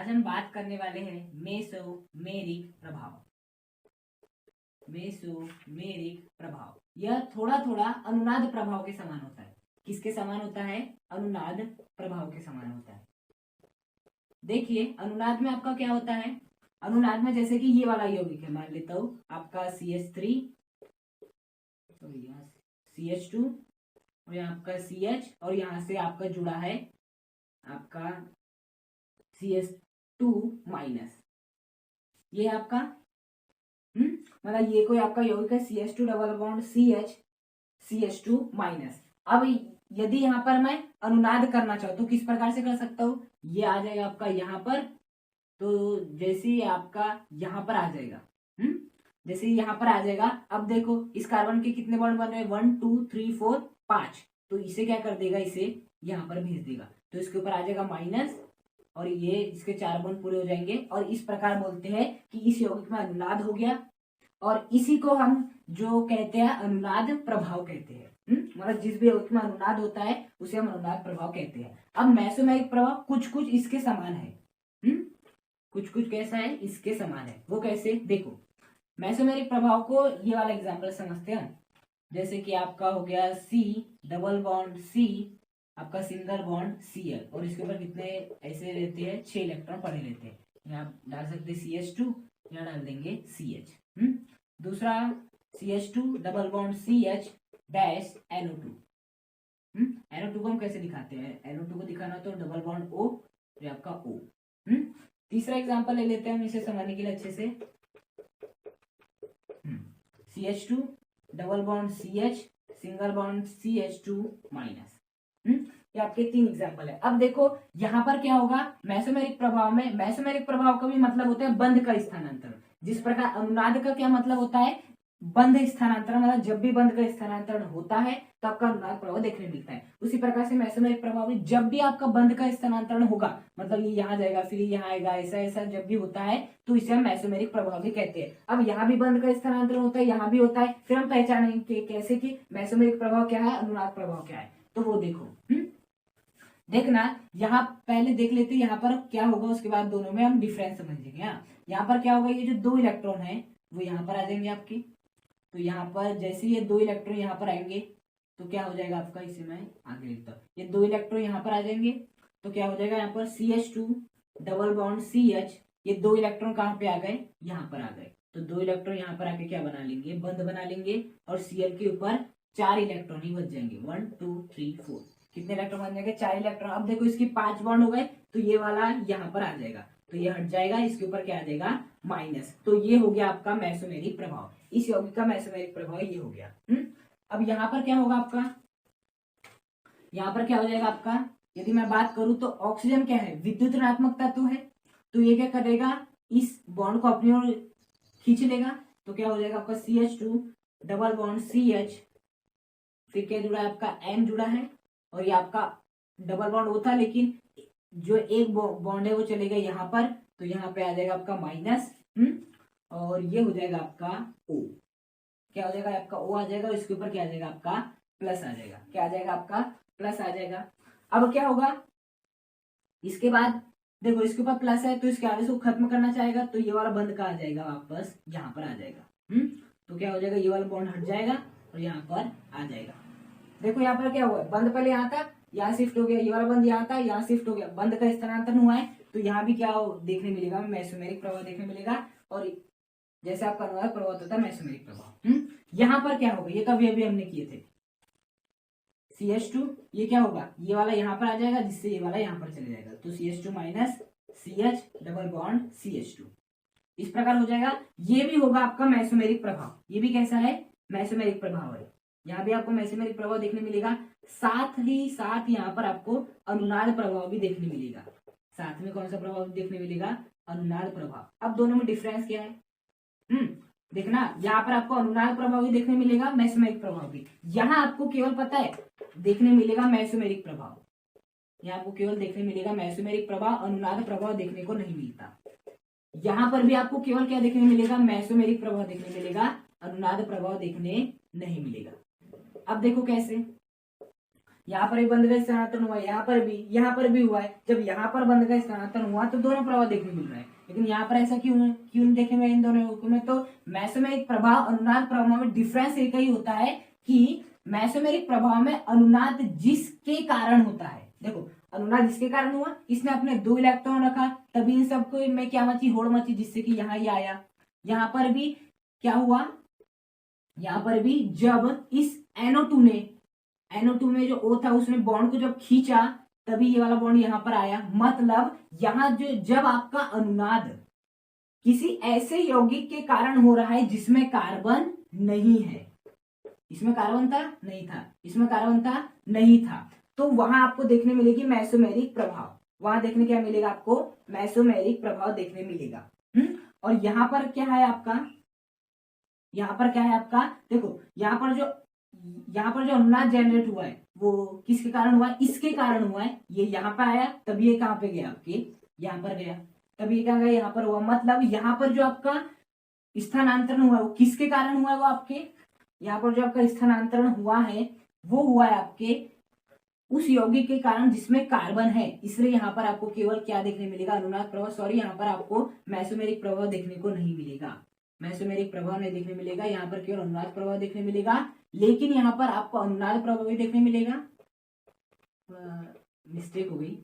आज हम बात करने वाले हैं मेसोमेरिक प्रभाव। मेसोमेरिक प्रभाव यह थोड़ा थोड़ा अनुनाद प्रभाव के समान होता है। किसके समान होता है? अनुनाद प्रभाव के समान होता है। देखिए अनुनाद में आपका क्या होता है? अनुनाद में जैसे कि ये वाला यौगिक है, मान लेता हूं आपका CH3 तो यहाँ CH2 और यहाँ आपका CH और यहाँ से आपका जुड़ा है आपका CH2 माइनस। ये आपका मतलब ये कोई आपका यौगिक है CH2 double bond CH CH2 minus. अब यदि यहाँ पर मैं अनुनाद करना चाहूँ तो किस प्रकार से कर सकता हूँ? ये आ जाएगा आपका यहाँ पर, तो जैसे ही आपका यहाँ पर आ जाएगा, जैसे यहाँ पर आ जाएगा। अब देखो इस कार्बन के कितने बॉन्ड बन रहे हैं? 1 2 3 4 5। तो इसे क्या कर देगा? इसे यहाँ पर भेज देगा, तो इसके ऊपर आ जाएगा माइनस और ये इसके 4 बॉन्ड पूरे हो जाएंगे। और इस प्रकार बोलते हैं कि इस यौगिक में अनुनाद हो गया, और इसी को हम जो कहते हैं अनुनाद प्रभाव कहते हैं। मतलब जिस भी यौगिक में अनुनाद होता है उसे हम अनुनाद प्रभाव कहते हैं। अब मेसोमेरिक प्रभाव कुछ कुछ इसके समान है, कुछ कुछ कैसा है? इसके समान है। वो कैसे? देखो मेसोमेरिक प्रभाव को ये वाला एग्जांपल समझते हैं। जैसे कि आपका हो गया C डबल बॉन्ड C, आपका सिंगल बॉन्ड Cl, और इसके ऊपर कितने ऐसे रहते हैं? 6 इलेक्ट्रॉन पड़े रहते हैं। यहाँ डाल सकते CH2, यहाँ डाल देंगे CH। दूसरा CH2 double bond CH dash NO2। NO2 को हम कैसे दिखाते हैं? NO2 को दिखाना तो डबल बॉन्ड O, ये आपका O। तीसरा एग्जांपल ले लेते हैं हम इसे समझने के लिए अच्छे से। CH2 double bond CH single bond CH2 minus. ये आपके 3 एग्जांपल है। अब देखो यहाँ पर क्या होगा? मेसोमेरिक प्रभाव में, मेसोमेरिक प्रभाव का भी मतलब होता है बंध का स्थानांतरण। जिस प्रकार अनुनाद का क्या मतलब होता है? बंध स्थानांतरण, मतलब जब भी बंध का स्थानांतरण होता है तो आपका अनुनाद प्रभाव देखने मिलता है। उसी प्रकार से मेसोमेरिक प्रभाव में जब भी आपका बंध का स्थानांतरण होगा, मतलब ये यहाँ जाएगा फिर यहाँ आएगा, ऐसा ऐसा जब भी होता है तो इसे हम मेसोमेरिक प्रभाव भी कहते हैं। अब यहाँ भी बंध का स्थानांतरण होता है, यहाँ भी होता है, फिर हम पहचानेंगे कैसे कि मेसोमेरिक प्रभाव क्या है, अनुनाद प्रभाव क्या है। तो वो देखो देखना, यहाँ पहले देख लेते हैं यहाँ पर क्या होगा, उसके बाद दोनों में हम डिफरेंस समझेंगे। यहाँ पर क्या होगा? ये जो 2 इलेक्ट्रॉन है वो यहाँ पर आ जाएंगे आपके। तो यहाँ पर जैसे ये 2 इलेक्ट्रॉन यहाँ पर आएंगे तो क्या हो जाएगा आपका? इसे मैं आगे लिखता हूँ। ये 2 इलेक्ट्रॉन यहाँ पर आ जाएंगे तो क्या हो जाएगा? यहाँ पर CH2 डबल बॉन्ड CH, ये 2 इलेक्ट्रॉन कहाँ पे आ गए? यहाँ पर आ गए। तो 2 इलेक्ट्रॉन यहाँ पर आके क्या बना लेंगे? बंध बना लेंगे, और Cl के ऊपर 4 इलेक्ट्रॉन ही बच जाएंगे। 1 2 3 4 कितने इलेक्ट्रॉन बन जाएंगे? 4 इलेक्ट्रॉन। अब देखो इसकी 5 बॉन्ड हो गए तो ये वाला यहाँ पर आ जाएगा, तो ये हट जाएगा, इसके ऊपर क्या आ जाएगा? माइनस। तो ये हो गया आपका मेसोमेरिक प्रभाव। इस यौगिक का मेसोमेरिक प्रभाव ये हो गया। अब यहाँ पर क्या होगा आपका? यहाँ पर क्या हो जाएगा आपका? यदि मैं बात करूं तो ऑक्सीजन क्या है? विद्युत ऋणात्मक तत्व है, तो ये क्या करेगा? इस बॉन्ड को अपनी ओर खींच लेगा। तो क्या हो जाएगा आपका? CH2 डबल बॉन्ड CH, फिर क्या जुड़ा है आपका? N जुड़ा है, और ये आपका डबल बॉन्ड होता, लेकिन जो एक बॉन्ड है वो चलेगा यहाँ पर, तो यहाँ पे आ जाएगा आपका माइनस, और ये हो जाएगा आपका O। क्या हो जाएगा? आपका O आ जाएगा, और इसके ऊपर क्या आ जाएगा? आपका प्लस आ जाएगा। क्या आ जाएगा? आपका प्लस आ जाएगा। अब क्या होगा इसके बाद? देखो इसके ऊपर प्लस है तो इसके आगे से खत्म करना चाहेगा, तो ये वाला बंद का आ जाएगा, वापस यहाँ पर आ जाएगा। तो क्या हो जाएगा? ये वाला बॉन्ड हट जाएगा और यहाँ पर आ जाएगा। देखो यहाँ पर क्या हुआ? बंद पहले यहाँ था, यहाँ शिफ्ट हो गया, ये वाला बंद यहाँ था, यहाँ शिफ्ट हो गया, बंद का स्थानांतरण हुआ है। तो यहाँ भी क्या देखने मिलेगा? मेसोमेरिक प्रभाव देखने मिलेगा। और जैसे आपका अनुनाद प्रभाव होता है मेसोमेरिक प्रभाव। यहाँ पर क्या होगा? ये कभी अभी हमने किए थे CH2, ये क्या होगा? ये वाला यहाँ पर आ जाएगा, जिससे ये वाला यहाँ पर चले जाएगा, तो CH2 minus CH double bond CH2 इस प्रकार हो जाएगा। ये भी होगा आपका मेसोमेरिक प्रभाव। ये भी कैसा है? मेसोमेरिक प्रभाव है। यहाँ भी आपको मेसोमेरिक प्रभाव देखने मिलेगा, साथ ही साथ यहाँ पर आपको अनुनाद प्रभाव भी देखने मिलेगा। साथ में कौन सा प्रभाव देखने मिलेगा? अनुनाद प्रभाव। अब दोनों में डिफरेंस क्या है? देखना, यहाँ पर आपको अनुनाद प्रभाव भी देखने मिलेगा, मेसोमेरिक प्रभाव भी। यहाँ आपको केवल पता है देखने मिलेगा मेसोमेरिक प्रभाव। यहाँ आपको केवल देखने मिलेगा मेसोमेरिक प्रभाव, अनुनाद प्रभाव देखने को नहीं मिलता। यहाँ पर भी आपको केवल क्या देखने मिलेगा? मेसोमेरिक प्रभाव देखने मिलेगा, अनुनाद प्रभाव देखने नहीं मिलेगा। अब देखो कैसे? यहाँ पर भी बंध का स्थानांतरण हुआ, यहाँ पर भी हुआ है। जब यहाँ पर बंध का स्थानांतरण हुआ तो दोनों प्रभाव देखने मिल रहे हैं, लेकिन यहाँ पर ऐसा क्यों देखने में इन दोनों में? तो मेसोमेरिक प्रभाव अनुनाद प्रभाव में डिफरेंस एक ही होता है कि मेसोमेरिक प्रभाव में अनुनाद जिसके कारण होता है, देखो अनुनाद जिसके कारण हुआ, इसने अपने 2 इलेक्ट्रॉन रखा, तभी इन सबको में क्या मची, होड़ मची, जिससे कि यहाँ ये आया। यहाँ पर भी क्या हुआ, यहाँ पर भी जब इस NO2 में जो O था उसने बॉन्ड को जब खींचा तभी ये वाला बॉन्ड यहाँ पर आया। मतलब यहाँ जो जब आपका अनुनाद किसी ऐसे यौगिक के कारण हो रहा है जिसमें कार्बन नहीं है, इसमें कार्बन था नहीं था, इसमें कार्बन था नहीं था, तो वहां आपको देखने मिलेगी मेसोमेरिक प्रभाव। वहां देखने क्या मिलेगा आपको, मेसोमेरिक प्रभाव देखने मिलेगा। और यहाँ पर क्या है आपका, यहाँ पर क्या है आपका, देखो यहाँ पर जो अनुनाद जनरेट हुआ है वो किसके कारण हुआ है, इसके कारण हुआ है। ये यहाँ पे आया तब ये कहाँ पे गया, आपके यहाँ पर गया, तब ये कहाँ गया, यहाँ पर हुआ। मतलब यहाँ पर जो आपका स्थानांतरण हुआ है वो किसके कारण हुआ है, वो आपके यहाँ पर जो आपका स्थानांतरण हुआ है वो हुआ है आपके उस यौगिक के कारण जिसमें कार्बन है। इसलिए यहाँ पर आपको केवल क्या देखने मिलेगा, अनुनाद प्रभाव, सॉरी यहाँ पर आपको मेसोमेरिक प्रभाव देखने को नहीं मिलेगा, मेसोमेरिक प्रभाव नहीं देखने मिलेगा, यहाँ पर केवल अनुनाद प्रभाव देखने मिलेगा। लेकिन यहाँ पर आपको अनुनाद प्रभाव भी देखने मिलेगा, मिस्टेक हो गई,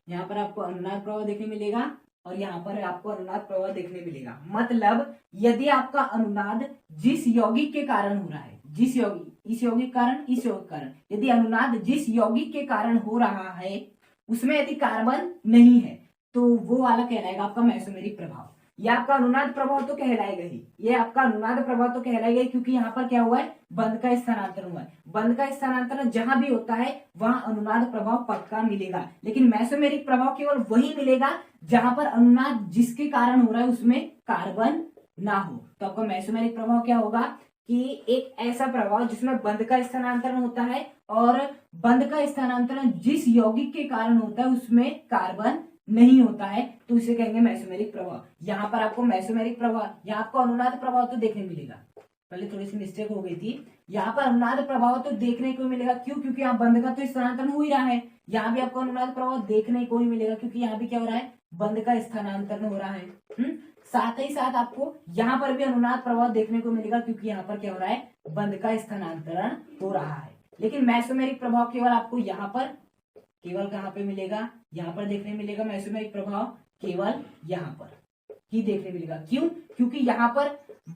यहाँ पर आपको अनुनाद प्रभाव देखने मिलेगा और यहाँ पर आपको अनुनाद प्रभाव देखने मिलेगा। मतलब यदि आपका अनुनाद जिस यौगिक के कारण हो रहा है, जिस यौगिक, इस यौगिक कारण, इस यौगिक कारण, यदि अनुनाद जिस यौगिक के कारण हो रहा है उसमें यदि कार्बन नहीं है तो वो वाला कहलाएगा आपका मेसोमेरिक प्रभाव। यह आपका अनुनाद प्रभाव तो कहलाएगा ही, ये आपका अनुनाद प्रभाव तो कहलाएगा, क्योंकि यहाँ पर क्या हुआ है, बंध का स्थानांतरण हुआ है। बंध का स्थानांतरण जहां भी होता है वहां अनुनाद प्रभाव पक्का मिलेगा। लेकिन मेसोमेरिक प्रभाव केवल वही मिलेगा जहां पर अनुनाद जिसके कारण हो रहा है उसमें कार्बन ना हो। तो आपका मेसोमेरिक प्रभाव क्या होगा कि एक ऐसा प्रभाव जिसमें बंध का स्थानांतरण होता है और बंध का स्थानांतरण जिस यौगिक के कारण होता है उसमें कार्बन नहीं होता है, तो इसे कहेंगे मेसोमेरिक प्रभाव। यहाँ पर आपको मेसोमेरिक प्रभाव, यहाँ आपको अनुनाद प्रभाव तो देखने मिलेगा, पहले थोड़ी सी मिस्टेक हो गई थी, यहाँ पर अनुनाद प्रभाव तो देखने को मिलेगा। क्यों? क्योंकि यहाँ बंध का तो स्थानांतरण हो ही रहा है। यहाँ भी आपको अनुनाद प्रभाव देखने को ही मिलेगा क्योंकि यहाँ भी क्या हो रहा है, बंध का स्थानांतरण हो रहा है। साथ ही साथ आपको यहाँ पर भी अनुनाद प्रभाव देखने को मिलेगा क्योंकि यहाँ पर क्या हो रहा है, बंध का स्थानांतरण हो रहा है। लेकिन मेसोमेरिक प्रभाव केवल आपको यहाँ पर, केवल कहाँ पे मिलेगा, यहाँ पर देखने मिलेगा। मेसोमेरिक प्रभाव केवल यहाँ पर ही देखने मिलेगा। क्यों? क्योंकि यहाँ पर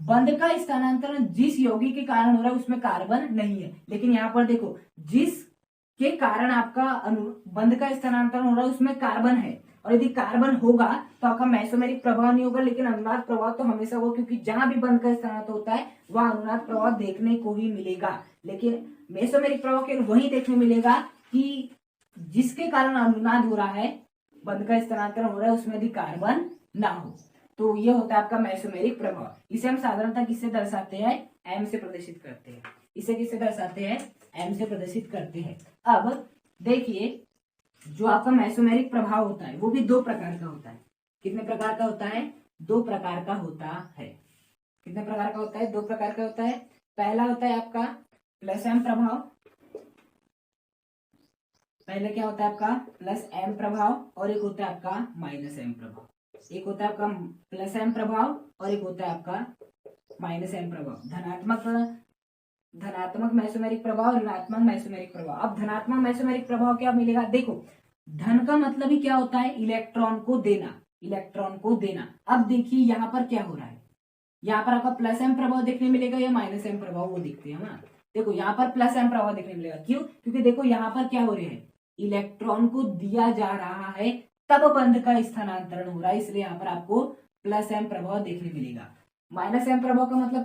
बंध का स्थानांतरण जिस यौगिक के कारण हो रहा है उसमें कार्बन नहीं है। लेकिन यहाँ पर देखो, जिस के कारण आपका बंध का स्थानांतरण हो रहा है उसमें कार्बन है, और यदि कार्बन होगा तो आपका मेसोमेरिक प्रभाव नहीं होगा, लेकिन अनुनाद प्रभाव तो हमेशा होगा, क्योंकि जहां भी बंध का स्थानांतरण होता है वहां अनुनाद प्रभाव देखने को ही मिलेगा। लेकिन मेसोमेरिक प्रभाव केवल वही देखने मिलेगा कि जिसके कारण अनुनाद हो रहा है, बंध का स्थानांतरण हो रहा है, उसमें यदि कार्बन ना हो। तो ये होता है आपका मेसोमेरिक प्रभाव। इसे हम साधारणतः किससे दर्शाते हैं, एम से प्रदर्शित करते हैं। इसे किससे दर्शाते हैं, एम से प्रदर्शित करते हैं। अब देखिए, जो आपका मेसोमेरिक प्रभाव होता है वो भी 2 प्रकार का होता है। कितने प्रकार का होता है, 2 प्रकार का होता है। कितने प्रकार का होता है, 2 प्रकार का होता है। पहला होता है आपका प्लस एम प्रभाव, पहले क्या होता है आपका प्लस एम प्रभाव, और एक होता है आपका माइनस एम प्रभाव। एक होता है आपका प्लस एम प्रभाव और एक होता है आपका माइनस एम प्रभाव। धनात्मक मेसोमेरिक प्रभाव, ऋणात्मक मेसोमेरिक प्रभाव। अब धनात्मक मेसोमेरिक प्रभाव क्या मिलेगा, देखो धन का मतलब ही क्या होता है, इलेक्ट्रॉन को देना, इलेक्ट्रॉन को देना। अब देखिए यहाँ पर क्या हो रहा है, यहाँ पर आपका प्लस एम प्रभाव देखने मिलेगा या माइनस एम प्रभाव, वो देखते हैं ना। देखो यहाँ पर प्लस एम प्रभाव देखने मिलेगा। क्यों? क्योंकि देखो यहाँ पर क्या हो रहा है, इलेक्ट्रॉन को दिया जा रहा है तब बंध का स्थानांतरण हो रहा है, इसलिए यहाँ पर आपको प्लस एम प्रभाव देखने मिलेगा। माइनस एम प्रभाव का मतलब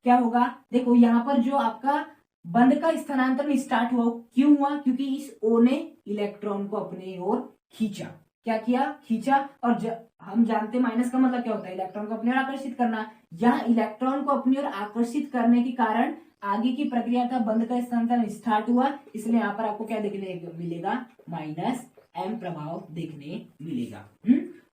क्या होगा, देखो यहाँ पर जो आपका बंध का स्थानांतरण स्टार्ट हुआ, क्यों हुआ, क्योंकि इस O ने इलेक्ट्रॉन को अपनी ओर खींचा। क्या किया, खींचा। और हम जानते माइनस का मतलब क्या होता है, इलेक्ट्रॉन को अपनी ओर आकर्षित करना। यहाँ इलेक्ट्रॉन को अपनी ओर आकर्षित करने के कारण आगे की प्रक्रिया था, बंध का स्थानांतरण स्टार्ट हुआ, इसलिए यहाँ पर आपको क्या देखने मिलेगा, माइनस एम प्रभाव देखने मिलेगा।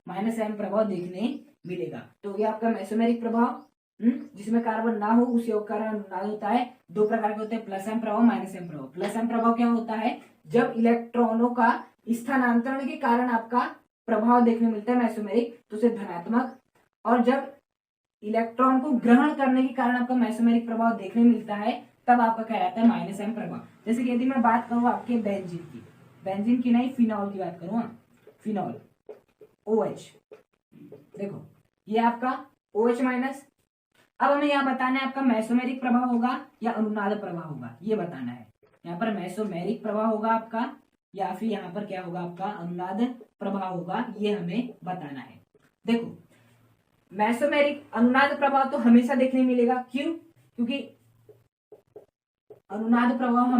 माइनस एम प्रभाव देखने मिलेगा। तो ये आपका मेसोमेरिक प्रभाव, जिसमें कार्बन ना हो उस योग कारण अनुनाद होता है। 2 प्रकार के होते हैं, प्लस एम प्रभाव, माइनस एम प्रभाव। प्लस एम प्रभाव क्या होता है, जब इलेक्ट्रॉनों का स्थानांतरण के कारण आपका प्रभाव देखने मिलता है मेसोमेरिक, तो उसे धनात्मक, और जब इलेक्ट्रॉन को ग्रहण करने के कारण आपका मेसोमेरिक प्रभाव देखने मिलता है तब आपका क्या रहता है माइनस एम प्रभाव। जैसे कि यदि मैं बात करूं आपके बेंजीन की नहीं, फिनॉल की बात करूं, फिनॉल OH, देखो ये आपका OH माइनस। अब हमें यहाँ बताना है आपका मेसोमेरिक प्रभाव होगा या अनुनाद प्रभाव होगा, ये बताना है। यहाँ पर मेसोमेरिक प्रभाव होगा आपका या फिर यहाँ पर क्या होगा आपका अनुनाद प्रभाव होगा, ये हमें बताना है। देखो मेसोमेरिक अनुनाद प्रभाव तो हमेशा देखने मिलेगा, क्यों? क्योंकि अनुनाद प्रभाव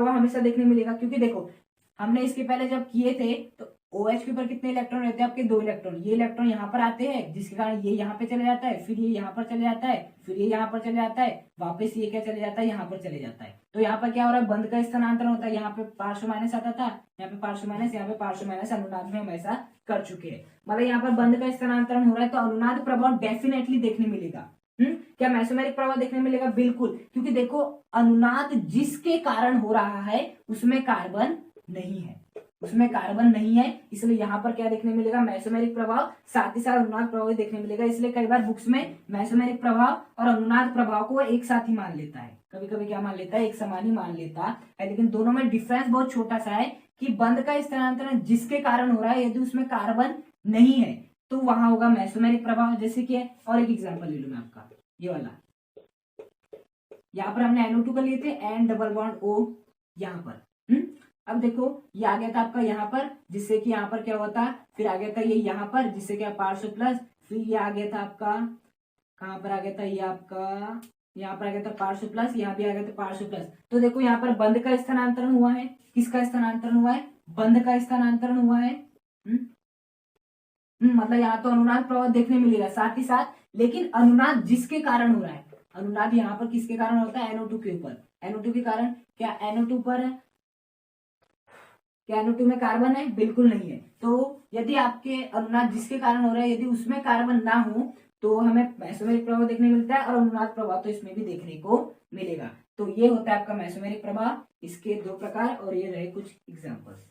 हमेशा देखने मिलेगा, क्योंकि देखो हमने इसके पहले जब किए थे तो OH के ऊपर कितने इलेक्ट्रॉन रहते हैं आपके? 2 इलेक्ट्रॉन। ये इलेक्ट्रॉन यहाँ पर आते हैं जिसके कारण ये यहाँ पे चले जाता है, फिर ये यहाँ पर चले जाता है, फिर ये यहाँ पर चले जाता है, वापस ये क्या चले जाता है, यहाँ पर चले जाता है। तो यहाँ पर क्या हो रहा है, बंद का स्थानांतरण होता है। यहाँ पे पार्श्व माइनस आता था, यहाँ पे पार्श्व माइनस, यहाँ पे पार्श्व माइनस अनुनाद में हम ऐसा कर चुके हैं। मतलब यहाँ पर बंद का स्थानांतरण हो रहा है, तो अनुनाद प्रभाव डेफिनेटली देखने मिलेगा। क्या मेसोमेरिक प्रभाव देखने मिलेगा? बिल्कुल, क्योंकि देखो अनुनाद जिसके कारण हो रहा है उसमें कार्बन नहीं है, इसलिए यहाँ पर क्या देखने मिलेगा, मेसोमेरिक प्रभाव, साथ ही साथ अनुनाद प्रभाव देखने मिलेगा। इसलिए कई बार बुक्स में मेसोमेरिक प्रभाव और अनुनाद प्रभाव को एक साथ ही मान लेता है, कभी कभी क्या मान लेता है, एक समान ही मान लेता है। लेकिन दोनों में डिफरेंस बहुत छोटा सा है कि बंद का स्थानांतरण जिसके कारण हो रहा है, यदि उसमें कार्बन नहीं है तो वहां होगा मेसोमेरिक प्रभाव। जैसे कि और एक एग्जांपल ले लूं मैं आपका, ये वाला, यहाँ पर हमने NO2 का लिए थे, N डबल बॉन्ड O यहाँ पर। अब देखो ये आ गया था आपका यहाँ पर, जिससे कि यहाँ पर क्या होता, फिर आ गया था ये यहाँ पर, जिससे क्या पार्श्व प्लस, फिर ये आ गया था आपका, कहाँ पर आ गया था ये आपका, यहाँ पर आ गया था पार्श्व प्लस, यहाँ भी आ गया था पार्श्व प्लस। तो देखो यहाँ पर बंद का स्थानांतरण हुआ है, किसका स्थानांतरण हुआ है, बंद का स्थानांतरण हुआ है। मतलब यहाँ तो अनुनाद प्रभाव देखने मिलेगा साथ ही साथ, लेकिन अनुनाद जिसके कारण हो रहा है, अनुनाद यहाँ पर किसके कारण होता है, NO2 के ऊपर। NO2 के कारण, क्या NO2 पर, क्या NO2 में कार्बन है? बिल्कुल नहीं है। तो यदि आपके अनुनाद जिसके कारण हो रहा है, यदि उसमें कार्बन ना हो तो हमें मेसोमेरिक प्रभाव देखने मिलता है, और अनुनाद प्रभाव तो इसमें भी देखने को मिलेगा। तो ये होता है आपका मेसोमेरिक प्रभाव, इसके 2 प्रकार, और ये रहे कुछ एग्जांपल्स।